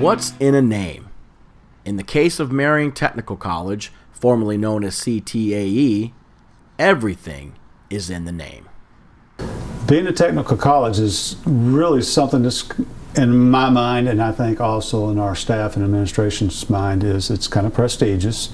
What's in a name? In the case of Marion Technical College, formerly known as CTAE, everything is in the name. Being a technical college is really something that's, in my mind, and I think also in our staff and administration's mind, is it's kind of prestigious.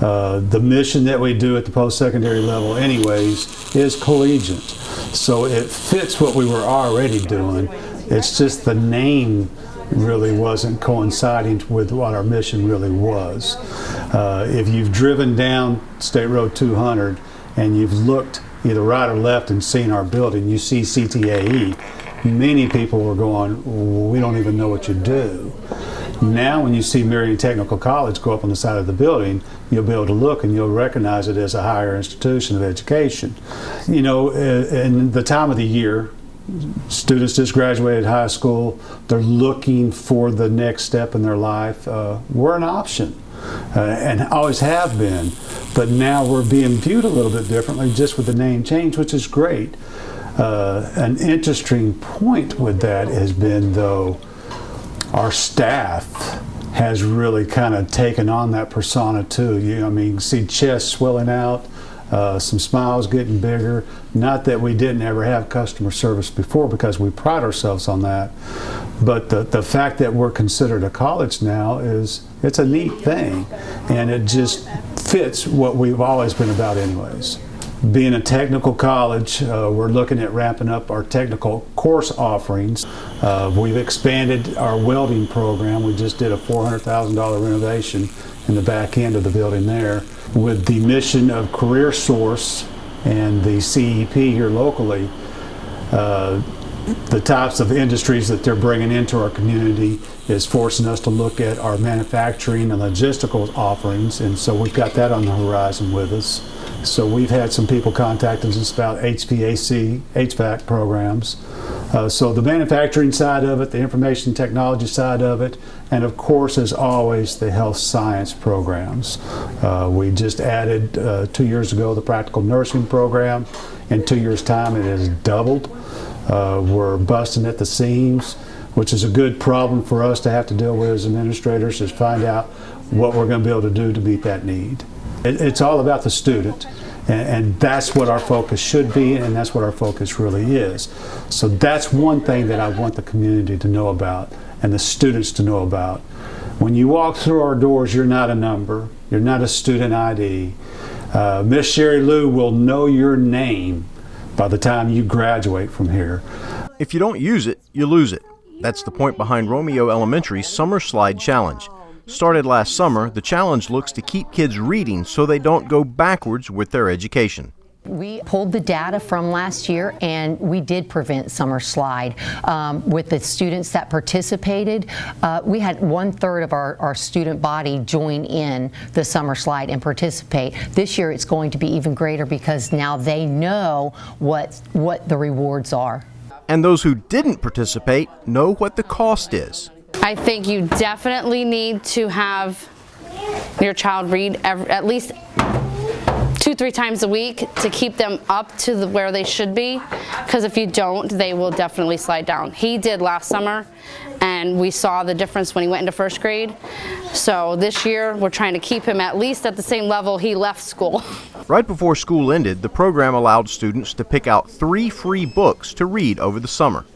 The mission that we do at the post-secondary level anyways is collegiate. So it fits what we were already doing. It's just the name really wasn't coinciding with what our mission really was. If you've driven down State Road 200 and you've looked either right or left and seen our building, you see CTAE. Many people were going, we don't even know what you do. Now when you see Marion Technical College go up on the side of the building, you'll be able to look and you'll recognize it as a higher institution of education. You know, in the time of the year, students just graduated high school, they're looking for the next step in their life. We're an option. And always have been, but now we're being viewed a little bit differently just with the name change, which is great. An interesting point with that has been, though, our staff has really kind of taken on that persona too. I mean, you can see chests swelling out, some smiles getting bigger. Not that we didn't ever have customer service before, because we pride ourselves on that. But the fact that we're considered a college now it's a neat thing, and it just fits what we've always been about anyways. Being a technical college, we're looking at ramping up our technical course offerings. We've expanded our welding program. We just did a $400,000 renovation in the back end of the building there, with the mission of Career Source and the CEP here locally. The types of industries that they're bringing into our community is forcing us to look at our manufacturing and logistical offerings, and so we've got that on the horizon with us. So we've had some people contacting us about HVAC programs. So the manufacturing side of it, the information technology side of it, and of course, as always, the health science programs. We just added 2 years ago the practical nursing program. In 2 years' time, it has doubled. We're busting at the seams, which is a good problem for us to have to deal with as administrators, is find out what we're going to be able to do to meet that need. It's all about the student, and that's what our focus should be, and that's what our focus really is. So that's one thing that I want the community to know about and the students to know about. When you walk through our doors, you're not a number, you're not a student ID. Miss Sherry Lou will know your name by the time you graduate from here. If you don't use it, you lose it. That's the point behind Romeo Elementary's Summer Slide Challenge. Started last summer, the challenge looks to keep kids reading so they don't go backwards with their education. We pulled the data from last year, and we did prevent summer slide. With the students that participated, we had 1/3 of our student body join in the summer slide and participate. This year it's going to be even greater, because now they know what the rewards are. And those who didn't participate know what the cost is. I think you definitely need to have your child read at least 2-3 times a week to keep them up to where they should be, because if you don't, they will definitely slide down. He did last summer, and we saw the difference when he went into first grade. So this year we're trying to keep him at least at the same level he left school. Right before school ended, the program allowed students to pick out 3 free books to read over the summer.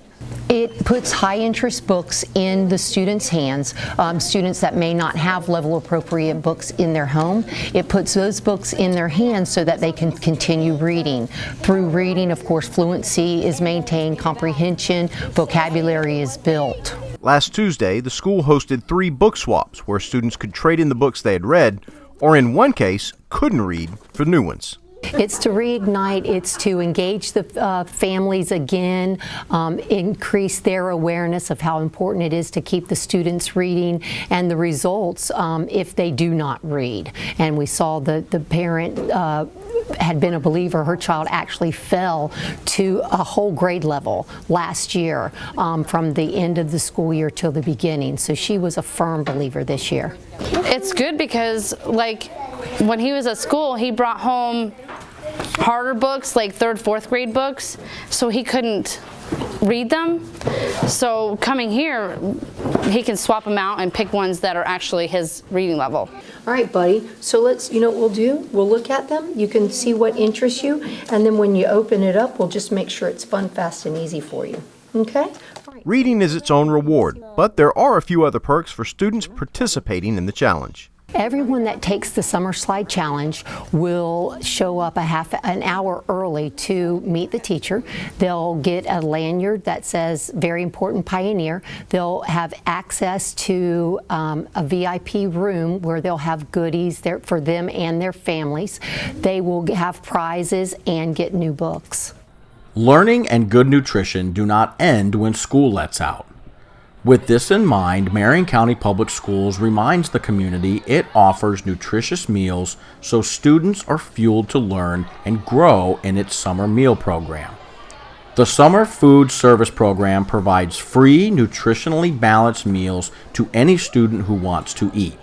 It puts high-interest books in the students' hands, students that may not have level-appropriate books in their home. It puts those books in their hands so that they can continue reading. Through reading, of course, fluency is maintained, comprehension, vocabulary is built. Last Tuesday, the school hosted 3 book swaps where students could trade in the books they had read, or in one case, couldn't read, for new ones. It's to reignite, it's to engage the families again, increase their awareness of how important it is to keep the students reading, and the results if they do not read. And we saw the parent had been a believer. Her child actually fell to a whole grade level last year, from the end of the school year till the beginning. So she was a firm believer this year. It's good because, like, when he was at school, he brought home harder books, like 3rd, 4th grade books, so he couldn't read them. So coming here, he can swap them out and pick ones that are actually his reading level. All right, buddy. So let's, you know what we'll do? We'll look at them. You can see what interests you. And then when you open it up, we'll just make sure it's fun, fast, and easy for you. Okay? All right. Reading is its own reward, but there are a few other perks for students participating in the challenge. Everyone that takes the Summer Slide Challenge will show up an hour early to meet the teacher. They'll get a lanyard that says Very Important Pioneer. They'll have access to a VIP room where they'll have goodies there for them and their families. They will have prizes and get new books. Learning and good nutrition do not end when school lets out. With this in mind, Marion County Public Schools reminds the community it offers nutritious meals so students are fueled to learn and grow in its summer meal program. The Summer Food Service Program provides free, nutritionally balanced meals to any student who wants to eat.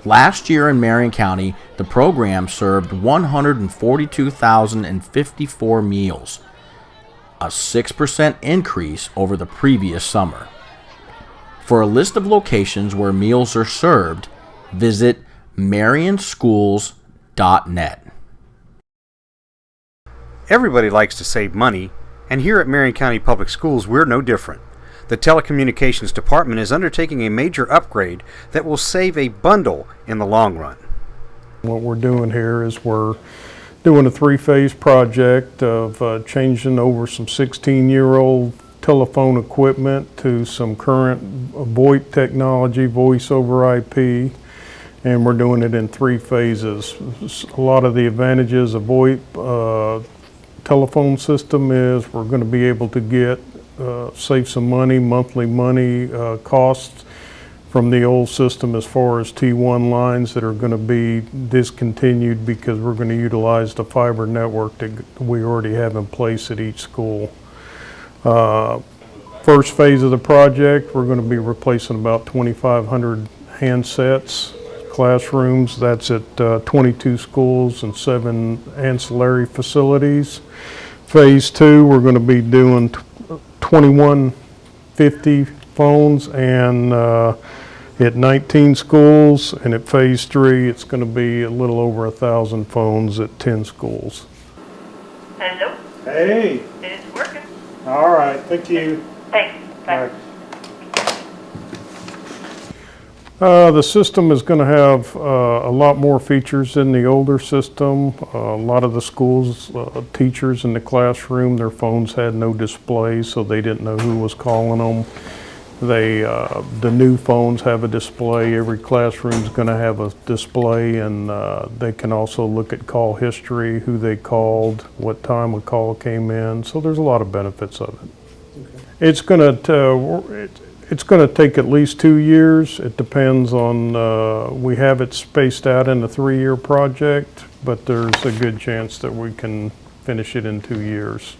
Last year in Marion County, the program served 142,054 meals, a 6% increase over the previous summer. For a list of locations where meals are served, visit marionschools.net. Everybody likes to save money, and here at Marion County Public Schools, we're no different. The Telecommunications Department is undertaking a major upgrade that will save a bundle in the long run. What we're doing here is we're doing a three-phase project of changing over some 16-year-old telephone equipment to some current VoIP technology, voice over IP, and we're doing it in 3 phases. A lot of the advantages of VoIP telephone system is we're going to be able to get save some money, monthly money costs from the old system as far as T1 lines that are going to be discontinued because we're going to utilize the fiber network that we already have in place at each school. First phase of the project, we're going to be replacing about 2,500 handsets, classrooms. That's at 22 schools and 7 ancillary facilities. Phase 2, we're going to be doing 2,150 phones and at 19 schools. And at phase 3, it's going to be a little over 1,000 phones at 10 schools. Hello? Hey, It's working. all right, thank you. Thanks. Bye. The system is going to have a lot more features than the older system. A lot of the schools, teachers in the classroom, their phones had no display, so they didn't know who was calling them. The new phones have a display. Every classroom is going to have a display, and they can also look at call history, who they called, what time a call came in. So there's a lot of benefits of it. It's going to take at least 2 years. It depends on, we have it spaced out in a 3-year project, but there's a good chance that we can finish it in 2 years.